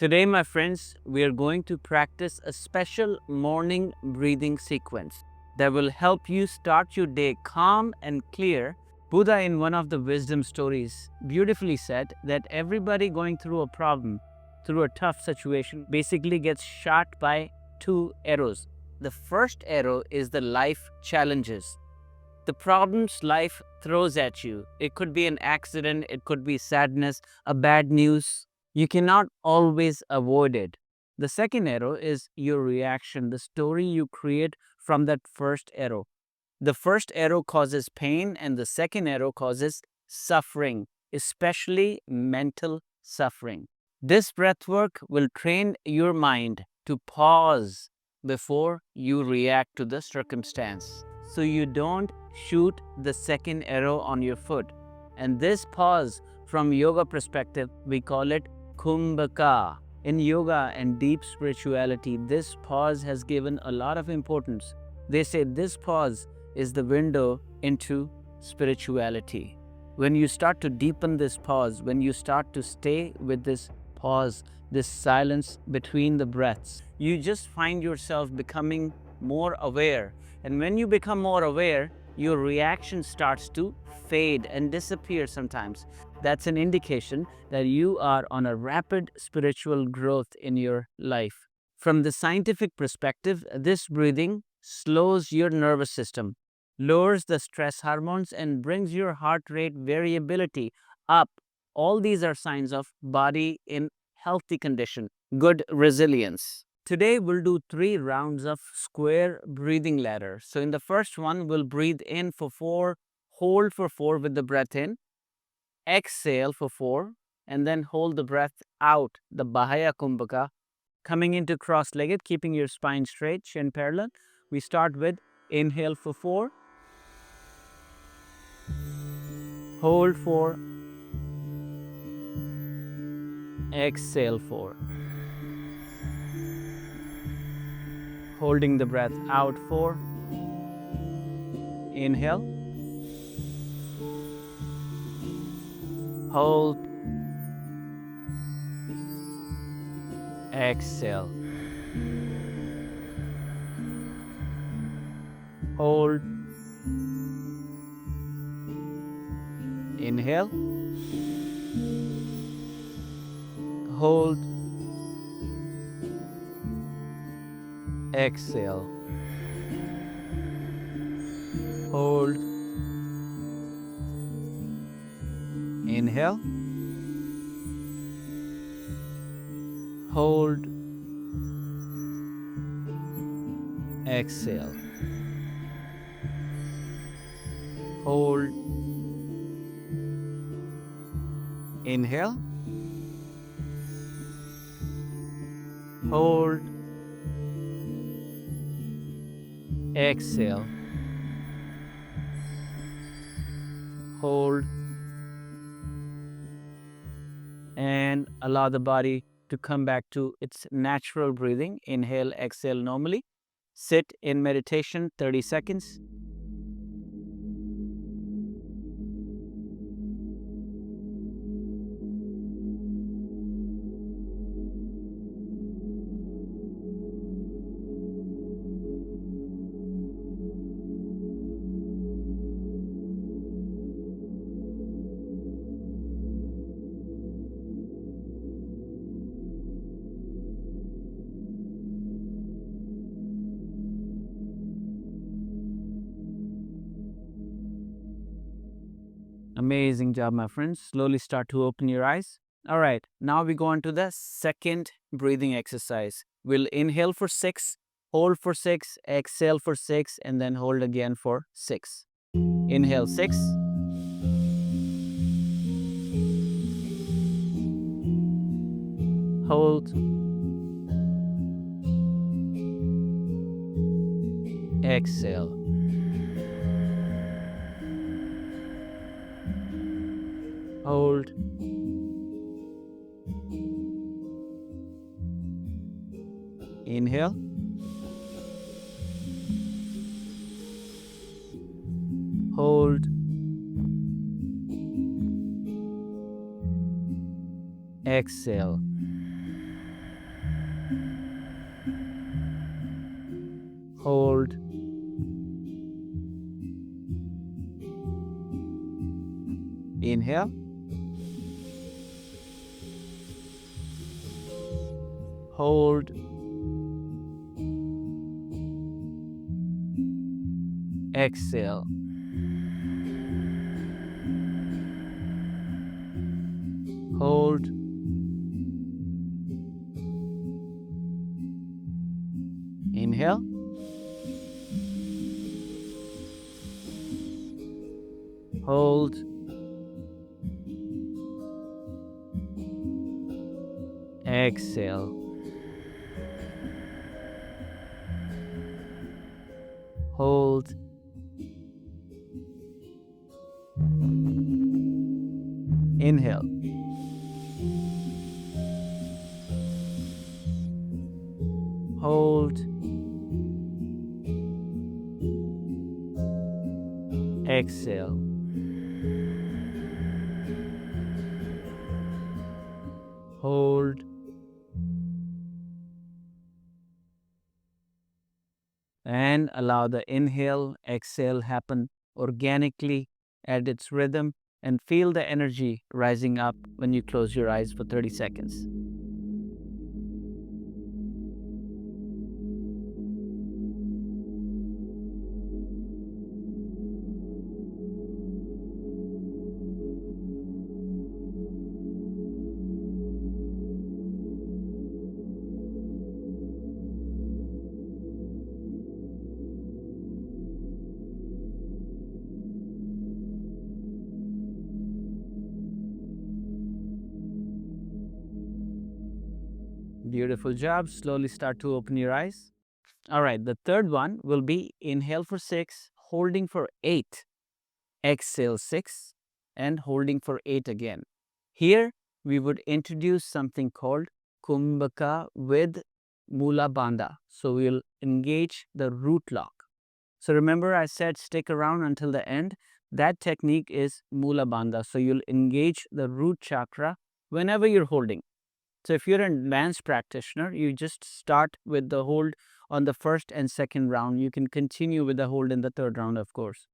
Today, my friends, we are going to practice a special morning breathing sequence that will help you start your day calm and clear. Buddha, in one of the wisdom stories, beautifully said that everybody going through a problem, through a tough situation, basically gets shot by two arrows. The first arrow is the life challenges, the problems life throws at you. It could be an accident, it could be sadness, a bad news. You cannot always avoid it. The second arrow is your reaction, the story you create from that first arrow. The first arrow causes pain, and the second arrow causes suffering, especially mental suffering. This breathwork will train your mind to pause before you react to the circumstance, so you don't shoot the second arrow on your foot. And this pause, from yoga perspective, we call it kumbhaka. In yoga and deep spirituality, this pause has given a lot of importance. They say this pause is the window into spirituality. When you start to deepen this pause, when you start to stay with this pause, this silence between the breaths, you just find yourself becoming more aware. And when you become more aware, your reaction starts to fade and disappear sometimes. That's an indication that you are on a rapid spiritual growth in your life. From the scientific perspective, this breathing slows your nervous system, lowers the stress hormones, and brings your heart rate variability up. All these are signs of body in healthy condition, good resilience. Today we'll do 3 rounds of square breathing ladder. So in the first one, we'll breathe in for 4, hold for 4 with the breath in, exhale for 4, and then hold the breath out, the Bahaya Kumbhaka, coming into cross-legged, keeping your spine straight, chin parallel. We start with inhale for 4, hold 4, exhale 4. Holding the breath out 4, inhale, hold, exhale, hold, inhale, hold, exhale, hold, inhale, hold, exhale, hold, inhale, hold, exhale, hold, and allow the body to come back to its natural breathing. Inhale, exhale normally. Sit in meditation 30 seconds. Amazing job, my friends. Slowly start to open your eyes. All right, now we go on to the second breathing exercise. We'll inhale for 6, hold for 6, exhale for 6, and then hold again for 6. Inhale 6, hold, exhale, hold, inhale, hold, exhale, hold, inhale, hold, exhale, hold, inhale, hold, exhale, hold, inhale, hold, exhale, hold, and allow the inhale, exhale happen organically at its rhythm, and feel the energy rising up when you close your eyes for 30 seconds. Beautiful job. Slowly start to open your eyes. All right, the third one will be inhale for 6, holding for 8, exhale 6, and holding for 8 again. Here, we would introduce something called kumbhaka with Moola Bandha. So we'll engage the root lock. So remember I said stick around until the end. That technique is Moola Bandha. So you'll engage the root chakra whenever you're holding. So if you're an advanced practitioner, you just start with the hold on the first and second round. You can continue with the hold in the third round, of course.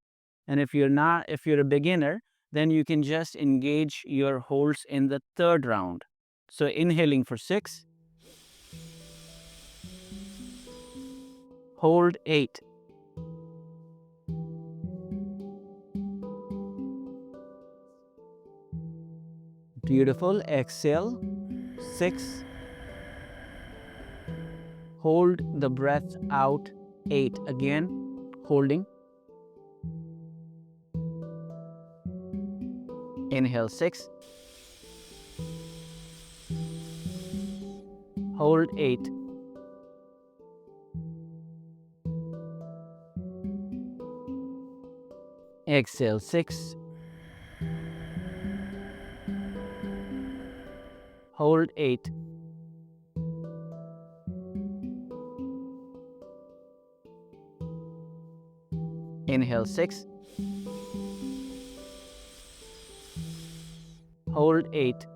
And if you're a beginner, then you can just engage your holds in the third round. So inhaling for 6, hold 8, beautiful, exhale 6, hold the breath out 8 again, holding, inhale 6, hold 8, exhale 6, hold 8, inhale 6, hold 8,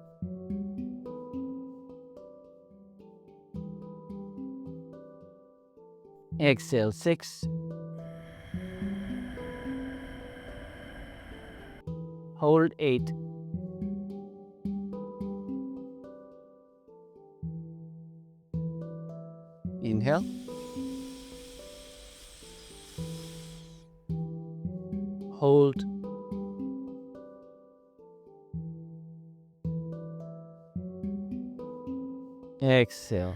exhale 6, hold 8, inhale, hold, exhale,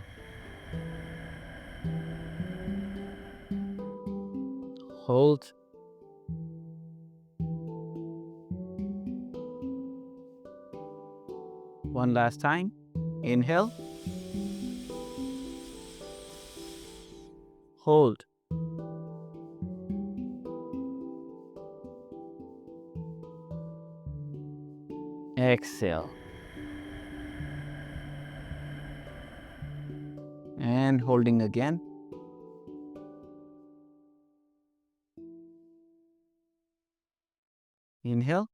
hold, one last time, inhale, hold, exhale, and holding again. Inhale,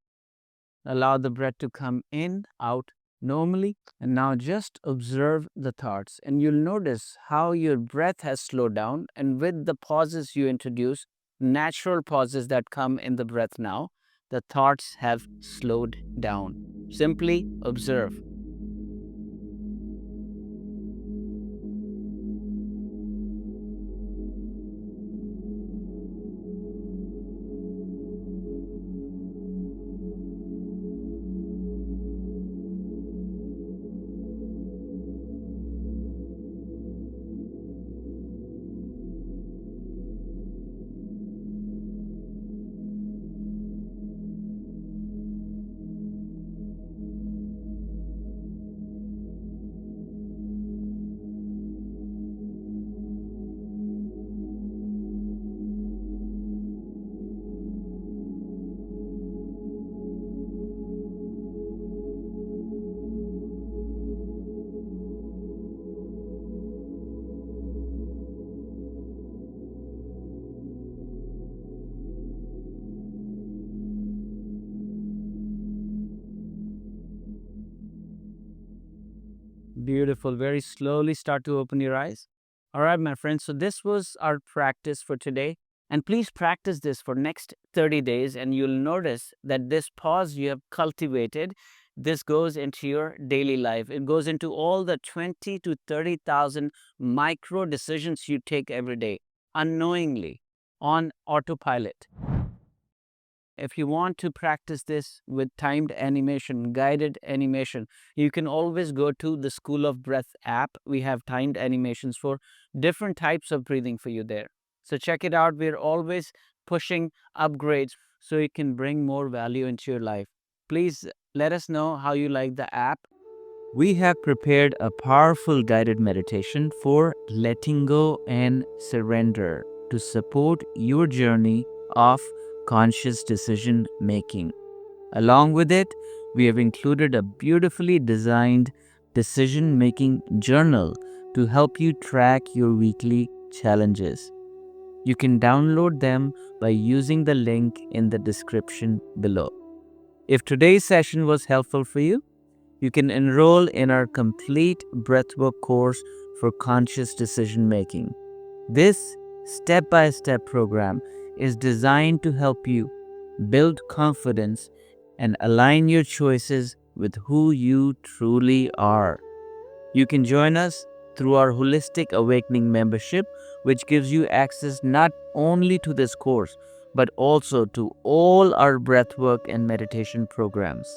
allow the breath to come in, out normally. And now just observe the thoughts, and you'll notice how your breath has slowed down. And with the pauses you introduce, natural pauses that come in the breath now, the thoughts have slowed down. Simply observe. Beautiful. Very slowly start to open your eyes. All right, my friends. So this was our practice for today. And please practice this for next 30 days, and you'll notice that this pause you have cultivated, this goes into your daily life. It goes into all the 20 to 30,000 micro decisions you take every day unknowingly on autopilot. If you want to practice this with timed animation, guided animation, you can always go to the School of Breath app. We have timed animations for different types of breathing for you there. So check it out. We're always pushing upgrades so you can bring more value into your life. Please let us know how you like the app. We have prepared a powerful guided meditation for letting go and surrender to support your journey of conscious decision making. Along with it, we have included a beautifully designed decision making journal to help you track your weekly challenges. You can download them by using the link in the description below. If today's session was helpful for you, you can enroll in our complete Breathwork course for conscious decision making. This step by step program is designed to help you build confidence and align your choices with who you truly are. You can join us through our Holistic Awakening membership, which gives you access not only to this course, but also to all our breathwork and meditation programs.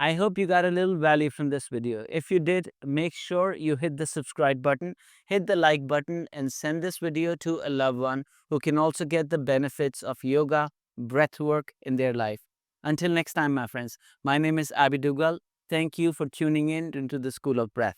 I hope you got a little value from this video. If you did, make sure you hit the subscribe button, hit the like button, and send this video to a loved one who can also get the benefits of yoga, breathwork in their life. Until next time, my friends, my name is Abhi Dugal. Thank you for tuning in into the School of Breath.